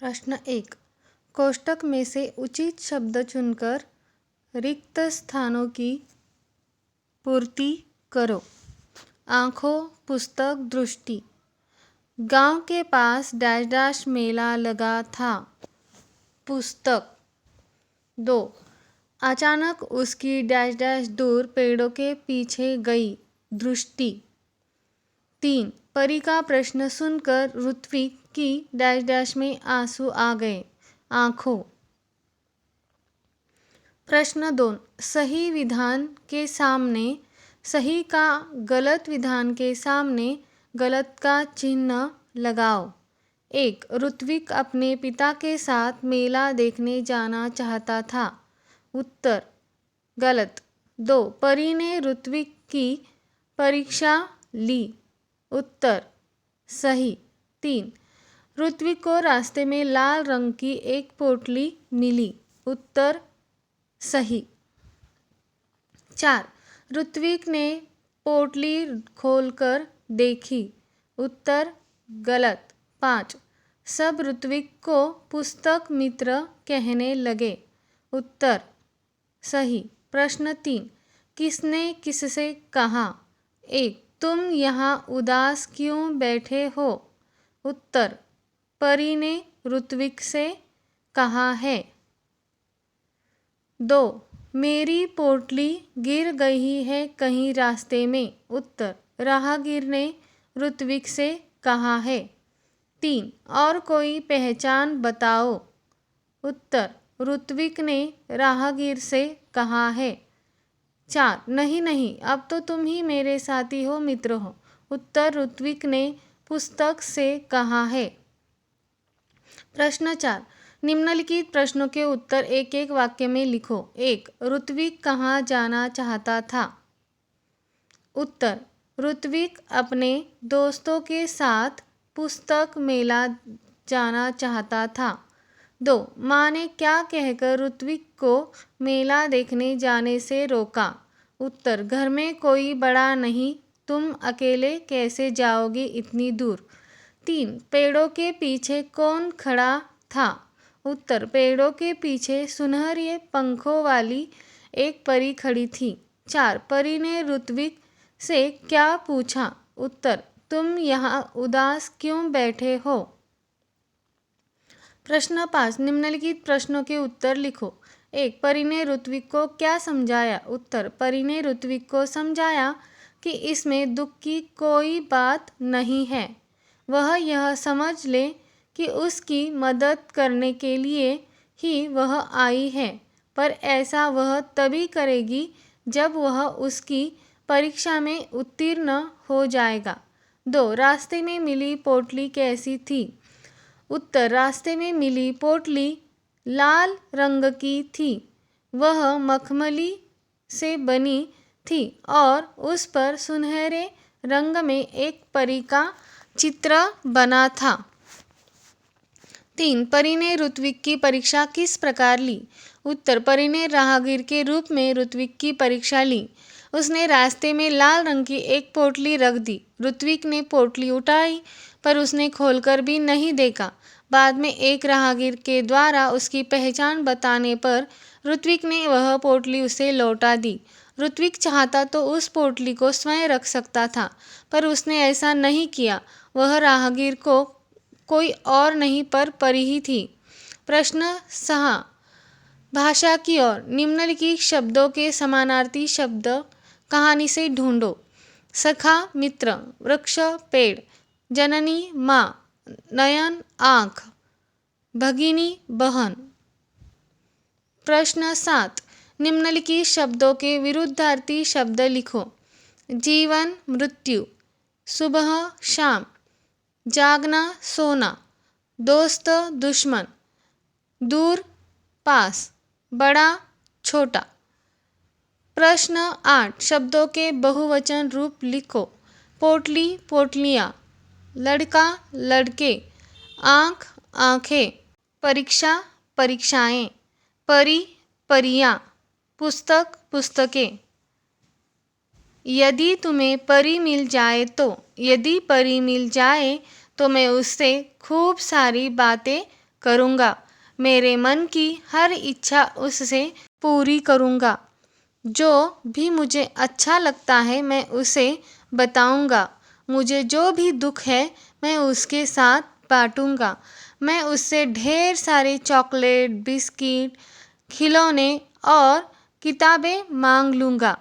प्रश्न 1। कोष्ठक में से उचित शब्द चुनकर रिक्त स्थानों की पूर्ति करो। आँखों, पुस्तक, दृष्टि। गांव के पास डैश डैश मेला लगा था। पुस्तक। 2। अचानक उसकी डैश डैश दूर पेड़ों के पीछे गई। दृष्टि। 3। परी का प्रश्न सुनकर ऋत्विक की डैश डैश में आंसू आ गए। आँखों। प्रश्न 2। सही विधान के सामने सही का गलत विधान के सामने गलत का चिन्ह लगाओ। 1। ऋत्विक अपने पिता के साथ मेला देखने जाना चाहता था। उत्तर गलत। 2। परी ने ऋत्विक की परीक्षा ली। उत्तर सही। 3। ऋत्विक को रास्ते में लाल रंग की एक पोटली मिली। उत्तर सही। 4। ऋत्विक ने पोटली खोलकर देखी। उत्तर गलत। 5। सब ऋत्विक को पुस्तक मित्र कहने लगे। उत्तर सही। प्रश्न 3। किसने किससे कहा। 1। तुम यहाँ उदास क्यों बैठे हो। उत्तर परी ने ऋत्विक से कहा है। 2। मेरी पोटली गिर गई है कहीं रास्ते में। उत्तर राहगीर ने ऋत्विक से कहा है। 3। और कोई पहचान बताओ। उत्तर ऋत्विक ने राहगीर से कहा है। 4। नहीं नहीं, अब तो तुम ही मेरे साथी हो, मित्र हो। उत्तर ऋत्विक ने पुस्तक से कहा है। प्रश्न 4। निम्नलिखित प्रश्नों के उत्तर एक एक वाक्य में लिखो। 1। ऋत्विक कहाँ जाना चाहता था। उत्तर ऋत्विक अपने दोस्तों के साथ पुस्तक मेला जाना चाहता था। 2। माँ ने क्या कहकर ऋत्विक को मेला देखने जाने से रोका। उत्तर घर में कोई बड़ा नहीं, तुम अकेले कैसे जाओगी इतनी दूर। 3। पेड़ों के पीछे कौन खड़ा था। उत्तर पेड़ों के पीछे सुनहरे पंखों वाली एक परी खड़ी थी। 4। परी ने ऋत्विक से क्या पूछा। उत्तर तुम यहाँ उदास क्यों बैठे हो। प्रश्न 5। निम्नलिखित प्रश्नों के उत्तर लिखो। 1। परी ने ऋत्विक को क्या समझाया। उत्तर परी ने ऋत्विक को समझाया कि इसमें दुख की कोई बात नहीं है। वह यह समझ ले कि उसकी मदद करने के लिए ही वह आई है, पर ऐसा वह तभी करेगी जब वह उसकी परीक्षा में उत्तीर्ण हो जाएगा। 2। रास्ते में मिली पोटली कैसी थी। उत्तर रास्ते में मिली पोटली लाल रंग की थी। वह मखमली से बनी थी और उस पर सुनहरे रंग में एक परी का चित्र बना था। 3। परी ने ऋत्विक की परीक्षा किस प्रकार ली। उत्तर परी ने राहगीर के रूप में ऋत्विक की परीक्षा ली। उसने रास्ते में लाल रंग की एक पोटली रख दी। ऋत्विक ने पोटली उठाई पर उसने खोलकर भी नहीं देखा। बाद में एक राहगीर के द्वारा उसकी पहचान बताने पर ऋत्विक ने वह पोटली उसे लौटा दी। ऋत्विक चाहता तो उस पोटली को स्वयं रख सकता था, पर उसने ऐसा नहीं किया। वह राहगीर को कोई और नहीं पर परी ही थी। प्रश्न 6। भाषा की ओर। निम्नलिखित शब्दों के समानार्थी शब्द कहानी से ढूंढो। सखा मित्र, वृक्ष पेड़, जननी माँ, नयन आँख, भगिनी बहन। प्रश्न 7। निम्नलिखित शब्दों के विरुद्धार्थी शब्द लिखो। जीवन मृत्यु, सुबह शाम, जागना सोना, दोस्त दुश्मन, दूर पास, बड़ा छोटा। प्रश्न 8। शब्दों के बहुवचन रूप लिखो। पोटली पोटलियाँ, लड़का लड़के, आँख आँखें, परीक्षा परीक्षाएं, परी परियां, पुस्तक पुस्तकें। यदि तुम्हें परी मिल जाए तो। यदि परी मिल जाए तो मैं उससे खूब सारी बातें करूँगा। मेरे मन की हर इच्छा उससे पूरी करूँगा। जो भी मुझे अच्छा लगता है मैं उसे बताऊँगा। मुझे जो भी दुख है मैं उसके साथ बांटूँगा। मैं उससे ढेर सारे चॉकलेट, बिस्किट, खिलौने और किताबें मांग लूँगा।